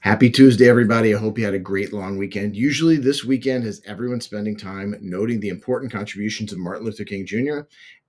Happy Tuesday, everybody. I hope you had a great long weekend. Usually, this weekend has everyone spending time noting the important contributions of Martin Luther King Jr.,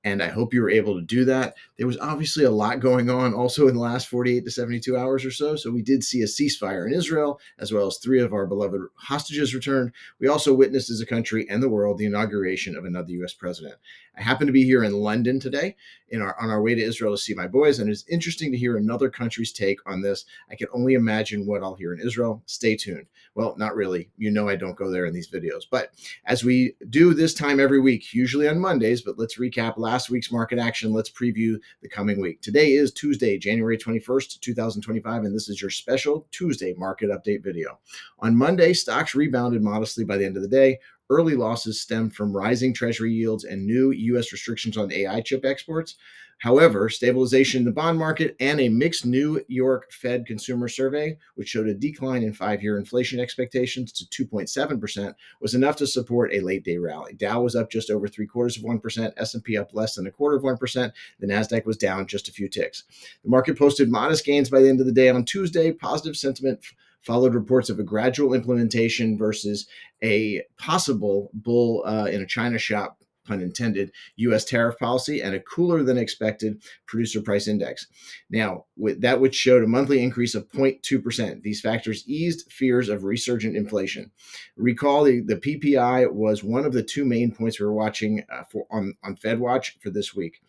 and I hope you were able to do that. There was obviously a lot going on also in the last 48 to 72 hours or so. So, we did see a ceasefire in Israel, as well as three of our beloved hostages returned. We also witnessed as a country and the world the inauguration of another U.S. president. I happen to be here in London today on our way to Israel to see my boys, and it's interesting to hear another country's take on this. I can only imagine what I'll hear in Israel. Stay tuned. Well, not really. You know, I don't go there in these videos. But as we do this time every week, usually on Mondays, but let's recap last week's market action. Let's preview the coming week. Today is Tuesday, January 21st, 2025, and this is your special Tuesday market update video. On Monday, stocks rebounded modestly by the end of the day. Early losses stemmed from rising treasury yields and new U.S. restrictions on AI chip exports. However, stabilization in the bond market and a mixed New York Fed consumer survey, which showed a decline in 5-year inflation expectations to 2.7%, was enough to support a late-day rally. Dow was up just over 0.75%, S&P up less than 0.25%, the Nasdaq was down just a few ticks. The market posted modest gains by the end of the day on Tuesday. Positive sentiment followed reports of a gradual implementation versus a possible bull in a China shop, pun intended, U.S. tariff policy and a cooler than expected producer price index. Now, that which showed a monthly increase of 0.2%. These factors eased fears of resurgent inflation. Recall the PPI was one of the two main points we were watching on Fed Watch for this week.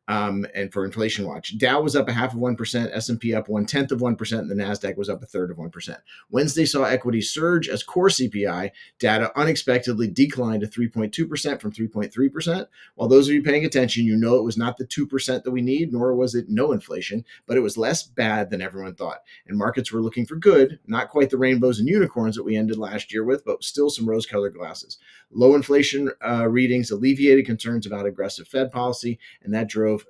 And for Inflation Watch, Dow was up 0.5%, S&P up 0.1%, and the Nasdaq was up 1/3%. Wednesday saw equities surge as core CPI data unexpectedly declined to 3.2% from 3.3%. While those of you paying attention, you know it was not the 2% that we need, nor was it no inflation, but it was less bad than everyone thought. And markets were looking for good, not quite the rainbows and unicorns that we ended last year with, but still some rose-colored glasses. Low inflation readings alleviated concerns about aggressive Fed policy, and that drove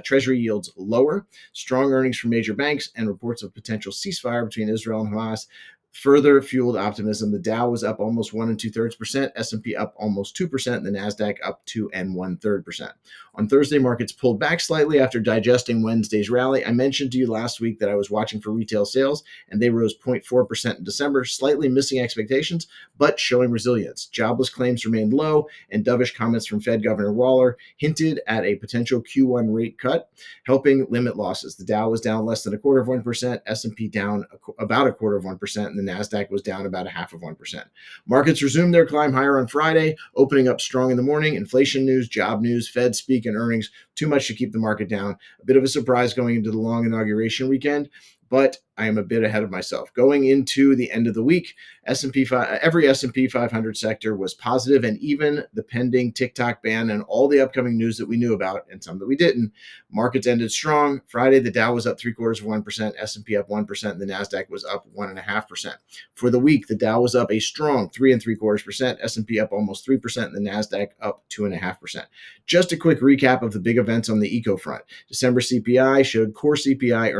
Treasury yields lower. Strong earnings from major banks and reports of potential ceasefire between Israel and Hamas further fueled optimism. The Dow was up almost 1 2/3%, S&P up almost 2%, and the Nasdaq up 2 1/3%. On Thursday, markets pulled back slightly after digesting Wednesday's rally. I mentioned to you last week that I was watching for retail sales, and they rose 0.4% in December, slightly missing expectations, but showing resilience. Jobless claims remained low, and dovish comments from Fed Governor Waller hinted at a potential Q1 rate cut, helping limit losses. The Dow was down less than 1/4%, S&P down about 1/4%, and the Nasdaq was down about 0.5%. Markets resumed their climb higher on Friday, opening up strong in the morning. Inflation news, job news, Fed speak, and earnings, too much to keep the market down. A bit of a surprise going into the long inauguration weekend, but I am a bit ahead of myself. Going into the end of the week, every S&P 500 sector was positive, and even the pending TikTok ban and all the upcoming news that we knew about, and some that we didn't, markets ended strong. Friday, the Dow was up 0.75%, S&P up 1%, and the Nasdaq was up 1.5%. For the week, the Dow was up a strong 3.75%, S&P up almost 3%, and the Nasdaq up 2.5%. Just a quick recap of the big events on the eco front. December CPI showed core CPI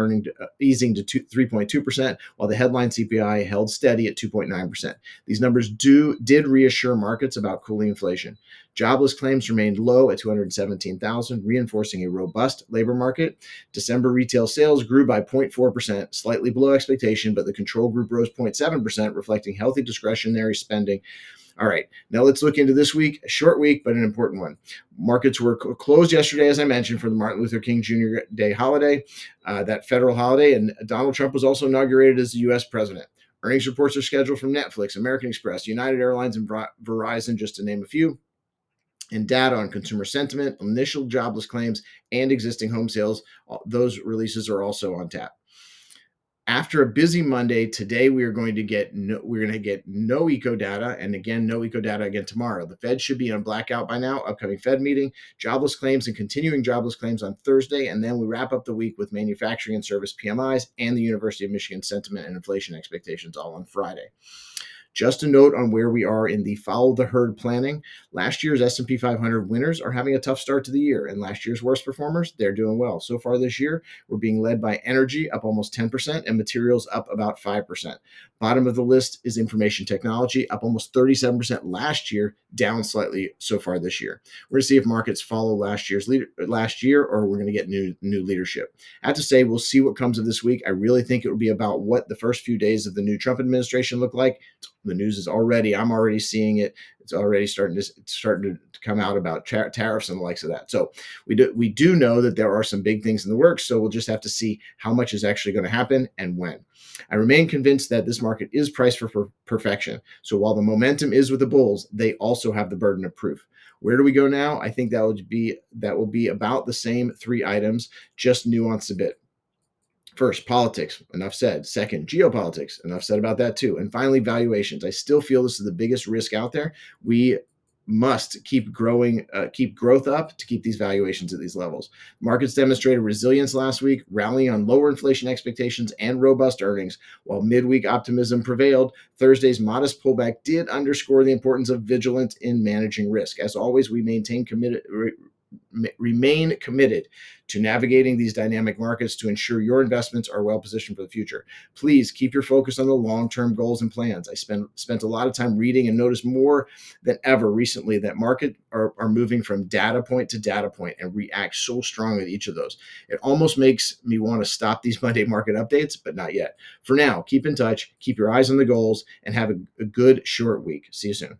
easing to 3.2%, while the headline CPI held steady at 2.9%. These numbers did reassure markets about cooling inflation. Jobless claims remained low at 217,000, reinforcing a robust labor market. December retail sales grew by 0.4%, slightly below expectation, but the control group rose 0.7%, reflecting healthy discretionary spending. All right, now let's look into this week. A short week, but an important one. Markets were closed yesterday, as I mentioned, for the Martin Luther King Jr. Day holiday, that federal holiday, and Donald Trump was also inaugurated as the U.S. president. Earnings reports are scheduled from Netflix, American Express, United Airlines, and Verizon, just to name a few. And data on consumer sentiment, initial jobless claims, and existing home sales, those releases are also on tap. After a busy Monday, today we are going to get no eco data, and again, no eco data again tomorrow. The Fed should be on blackout by now. Upcoming Fed meeting, jobless claims and continuing jobless claims on Thursday, and then we wrap up the week with manufacturing and service PMIs and the University of Michigan sentiment and inflation expectations all on Friday. Just a note on where we are in the follow the herd planning. Last year's S&P 500 winners are having a tough start to the year, and last year's worst performers, they're doing well. So far this year, we're being led by energy up almost 10% and materials up about 5%. Bottom of the list is information technology up almost 37% last year, down slightly so far this year. We're going to see if markets follow last year, or we're going to get new leadership. I have to say, we'll see what comes of this week. I really think it will be about what the first few days of the new Trump administration look like. The news is I'm already seeing it. It's already starting to come out about tariffs and the likes of that. So we do know that there are some big things in the works. So we'll just have to see how much is actually going to happen and when. I remain convinced that this market is priced for perfection. So while the momentum is with the bulls, they also have the burden of proof. Where do we go now? I think that will be about the same three items, just nuanced a bit. First, politics, enough said. Second, geopolitics, enough said about that too. And finally, valuations. I still feel this is the biggest risk out there. We must keep growth up to keep these valuations at these levels. Markets demonstrated resilience last week, rallying on lower inflation expectations and robust earnings. While midweek optimism prevailed, Thursday's modest pullback did underscore the importance of vigilance in managing risk. As always, we remain committed to navigating these dynamic markets to ensure your investments are well positioned for the future. Please keep your focus on the long-term goals and plans. I spent a lot of time reading and noticed more than ever recently that markets are moving from data point to data point and react so strongly to each of those. It almost makes me want to stop these Monday market updates, but not yet. For now, keep in touch, keep your eyes on the goals, and have a good short week. See you soon.